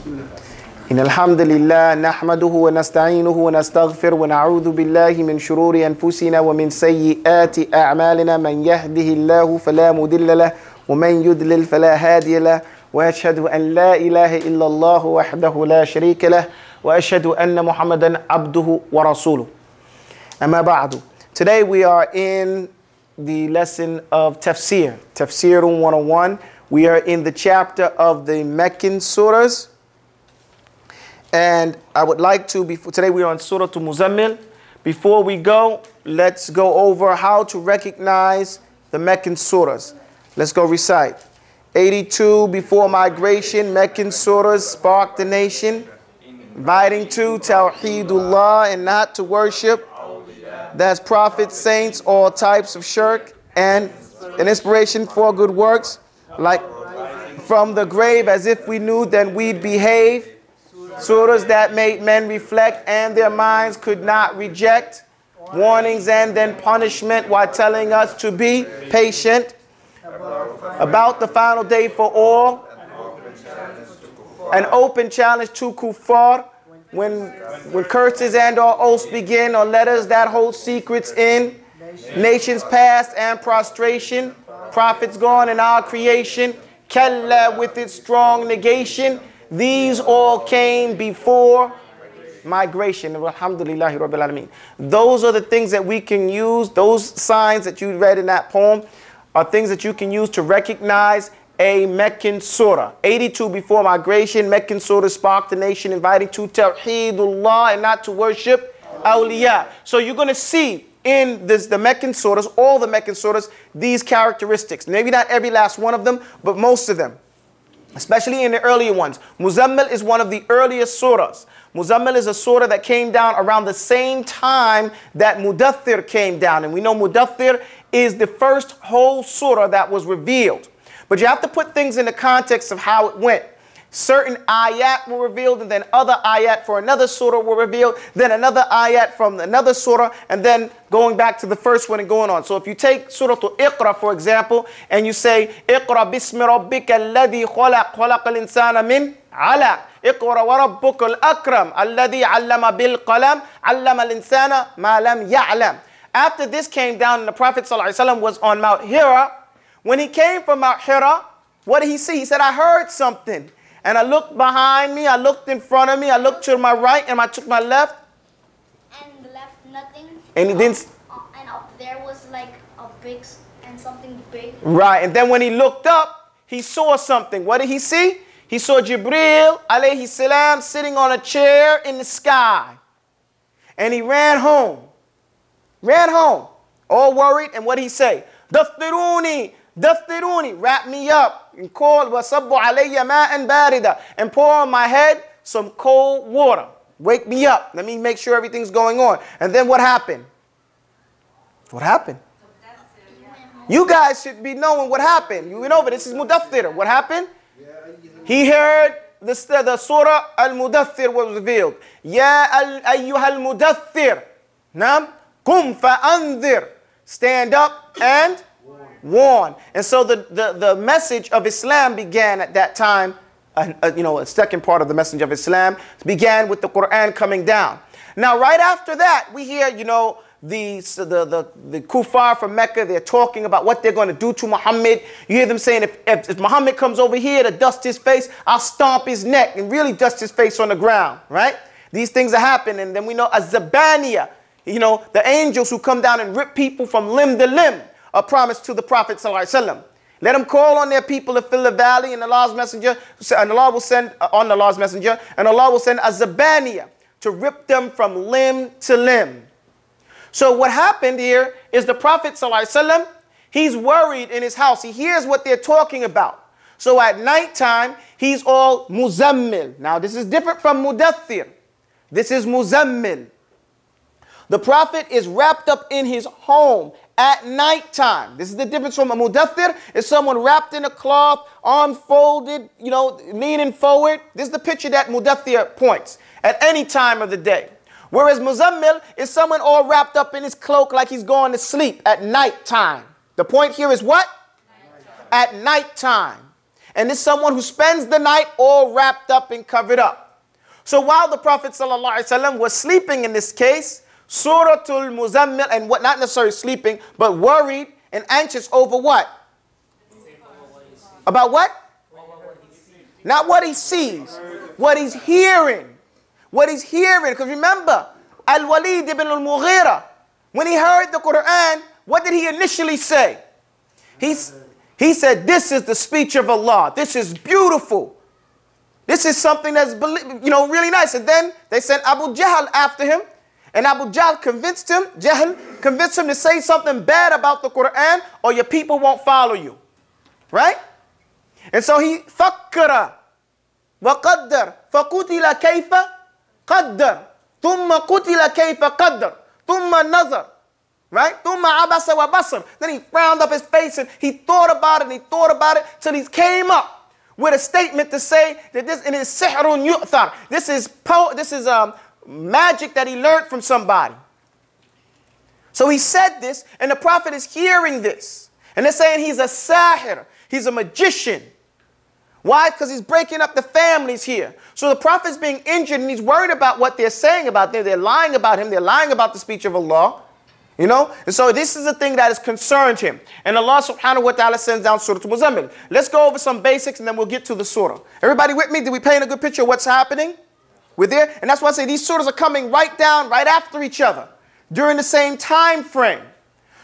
إن الحمد لله نحمده ونستعينه ونستغفر ونعوذ بالله من شرور أنفسنا ومن سيئات أعمالنا من يهده الله فلا مضل له ومن يضلل فلا هادي له وأشهد أن لا إله إلا الله وحده لا شريك له وأشهد أن محمدا عبده ورسوله. أما بعد. Today we are in the lesson of Tafsir, Tafsir 101. We are in the chapter of the Meccan surahs. And I would like to, today we are on Surah to Muzzammil. Before we go, let's go over how to recognize the Meccan surahs. Let's go recite. 82 before migration, Meccan surahs sparked the nation, inviting to Tawheedullah and not to worship. That's prophets, saints, all types of shirk, and an inspiration for good works, like from the grave as if we knew then we'd behave. Surahs that made men reflect and their minds could not reject. Warnings and then punishment while telling us to be patient. About the final day for all. An open challenge to kuffar. When curses and or oaths begin, or letters that hold secrets in. Nations past and prostration. Prophets gone in our creation. Kalla with its strong negation. These all came before migration. Alhamdulillahi Rabbil Alameen. Those are the things that we can use. Those signs that you read in that poem are things that you can use to recognize a Meccan surah. 82 before migration, Meccan surah sparked the nation, inviting to Tawheedullah and not to worship awliya. So you're going to see in the Meccan surahs, all the Meccan surahs, these characteristics. Maybe not every last one of them, but most of them. Especially in the earlier ones. Muzzammil is one of the earliest surahs. Muzzammil is a surah that came down around the same time that Mudaththir came down. And we know Mudaththir is the first whole surah that was revealed. But you have to put things in the context of how it went. Certain ayat were revealed, and then other ayat for another surah were revealed, then another ayat from another surah, and then going back to the first one and going on. So if you take Surah Iqra, for example, and you say, Iqra bismi rabbika alladhi khalaq, khalaqa al-insana min alaq, Iqra wa rabbuka al-akram, alladhi allama bil qalam, allama al-insana ma lam ya'lam. After this came down, and the Prophet ﷺ was on Mount Hira. When he came from Mount Hira, what did he see? He said, I heard something. And I looked behind me, I looked in front of me, I looked to my right, and I took my left. And left nothing. And he didn't. And up there was like a big, and something big. Right, and then when he looked up, he saw something. What did he see? He saw Jibreel alayhi salam sitting on a chair in the sky. And he ran home. Ran home. All worried, and what did he say? Daftiruni, Daftiruni, wrap me up and call wasabbu alayya ma'an barida, and pour on my head some cold water. Wake me up. Let me make sure everything's going on. And then what happened? What happened? You guys should be knowing what happened. You went over. This is Mudaththir. What happened? He heard the surah al-Mudaththir was revealed. Ya ayyuha al-Mudaththir. Nam kum fa'anzir. Stand up and warn. And so the message of Islam began at that time. A second part of the message of Islam began with the Quran coming down. Now, right after that, we hear, the kuffar from Mecca, they're talking about what they're going to do to Muhammad. You hear them saying, if Muhammad comes over here to dust his face, I'll stomp his neck and really dust his face on the ground, right? These things are happening. And then we know Az-Zabaniya, the angels who come down and rip people from limb to limb, are promised to the Prophet ﷺ. Let them call on their people to fill the valley, and Allah's messenger, and Allah will send on Allah's messenger, and Allah will send Az-Zabaniya to rip them from limb to limb. So what happened here is the Prophet ﷺ, he's worried in his house. He hears what they're talking about. So at nighttime, he's all Muzzammil. Now this is different from Mudaththir. This is Muzzammil. The Prophet is wrapped up in his home at nighttime. This is the difference from a Mudaththir. Is someone wrapped in a cloth, arms folded, leaning forward. This is the picture that Mudaththir points at any time of the day. Whereas Muzzammil is someone all wrapped up in his cloak like he's going to sleep at nighttime. The point here is what? Nighttime. At nighttime. And it's someone who spends the night all wrapped up and covered up. So while the Prophet ﷺ was sleeping in this case, Suratul Muzzammil, and what, not necessarily sleeping, but worried and anxious over what? About what? Not what he sees, what he's hearing. What he's hearing. Because remember, Al-Walid ibn al-Mughira, when he heard the Quran, what did he initially say? He said, this is the speech of Allah. This is beautiful. This is something that's, really nice. And then they sent Abu Jahl after him. And Abu Jahl convinced him to say something bad about the Quran, or your people won't follow you. Right? And so he fakkara wa qaddar faqutila kayfa qaddar thumma qutila kayfa qaddar thumma nazar. Right? Thumma abasa wa basar. Then he frowned up his face and he thought about it till he came up with a statement to say that this is sihrun yu'thar. This is magic that he learned from somebody. So he said this, and the Prophet is hearing this. And they're saying he's a sahir. He's a magician. Why? Because he's breaking up the families here. So the Prophet's being injured, and he's worried about what they're saying about him. They're lying about him. They're lying about the speech of Allah. You know? And so this is the thing that has concerned him. And Allah subhanahu wa ta'ala sends down Surah Muzzammil. Let's go over some basics, and then we'll get to the surah. Everybody with me? Did we paint a good picture of what's happening? We're there? And that's why I say these surahs are coming right after each other, during the same time frame.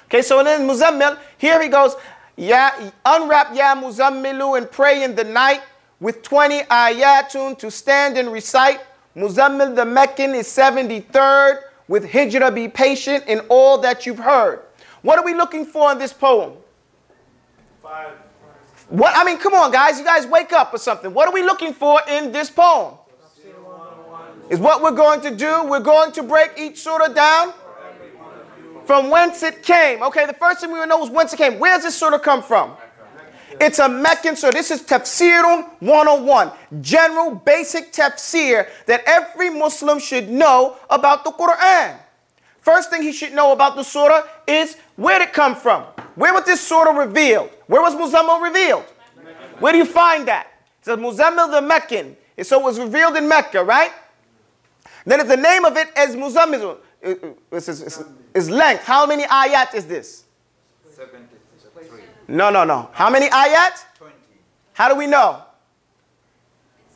Okay, so then Muzzammil, here he goes, unwrap ya Muzammilu and pray in the night with 20 ayatun to stand and recite. Muzammil the Meccan is 73rd. With hijrah be patient in all that you've heard. What are we looking for in this poem? 5. What? I mean, come on, guys. You guys wake up or something. What are we looking for in this poem? Is what we're going to do. We're going to break each surah down from whence it came. Okay, the first thing we want to know is whence it came. Where does this surah come from? It's a Meccan surah. This is Tafsirun 101. General, basic tafsir that every Muslim should know about the Quran. First thing he should know about the surah is where did it come from? Where was this surah revealed? Where was Muzzammil revealed? Where do you find that? It says Muzzammil the Meccan. So it was revealed in Mecca, right? Then the name of it is Muzzammil. Is length. How many ayat is this? 73. No. How many ayat? 20. How do we know?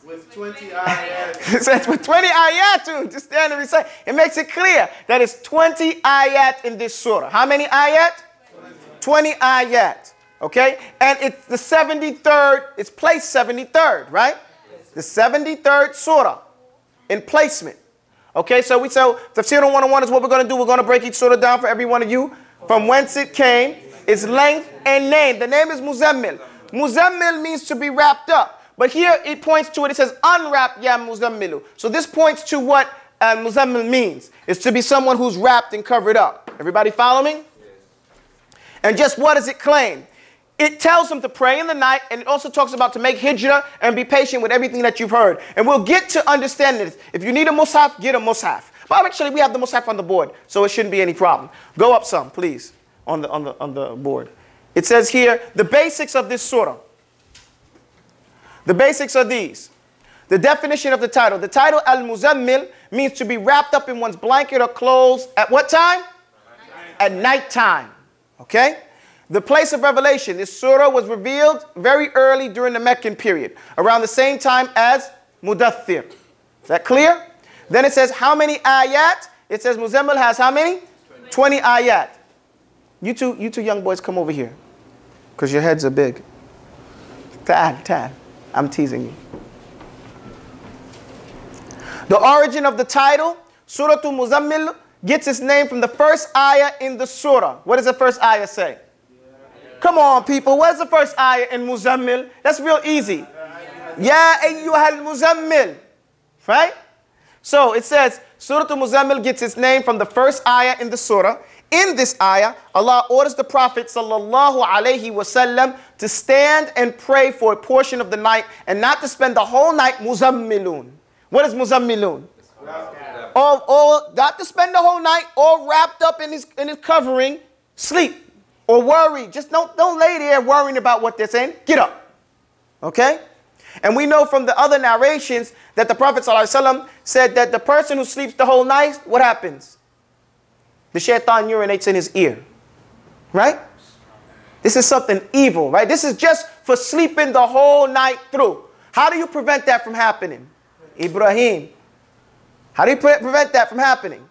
With 20 ayat. It says with 20 ayat, just stand and recite. It makes it clear that it's 20 ayat in this surah. How many ayat? 20 ayat. Okay? And it's the 73rd, it's placed 73rd, right? The 73rd surah in placement. Okay, so Tafsir 101 is what we're going to do. We're going to break each surah down for every one of you. From whence it came, its length and name. The name is Muzzammil. Muzzammil means to be wrapped up. But here it points to it. It says, unwrap ya Muzammilu. So this points to what Muzammil means. It's to be someone who's wrapped and covered up. Everybody follow me? Yes. And just what does it claim? It tells them to pray in the night, and it also talks about to make hijrah and be patient with everything that you've heard. And we'll get to understanding this. If you need a mushaf, get a mushaf. But actually, we have the mushaf on the board, so it shouldn't be any problem. Go up some, please, on the board. It says here, the basics of this surah. The basics are these. The definition of the title. The title, Al-Muzammil, means to be wrapped up in one's blanket or clothes at what time? At nighttime. Okay? The place of revelation. This surah was revealed very early during the Meccan period, around the same time as Mudaththir. Is that clear? Then it says how many ayat? It says Muzammil has how many? 20 ayat. You two young boys, come over here, because your heads are big. Ta'al. I'm teasing you. The origin of the title, Surah Muzzammil, gets its name from the first ayah in the surah. What does the first ayah say? Come on, people. What is the first ayah in Muzzammil? That's real easy. Ya ayyuhal Muzammil. Right? So it says, Surah Muzzammil gets its name from the first ayah in the surah. In this ayah, Allah orders the Prophet sallallahu alaihi wasallam to stand and pray for a portion of the night and not to spend the whole night muzammilun. What is muzammilun? Or not to spend the whole night all wrapped up in his covering, sleep or worry. Just don't lay there worrying about what they're saying. Get up. Okay? And we know from the other narrations that the Prophet ﷺ said that the person who sleeps the whole night, what happens? The shaitan urinates in his ear. Right? This is something evil, right? This is just for sleeping the whole night through. How do you prevent that from happening? Ibrahim. How do you prevent that from happening?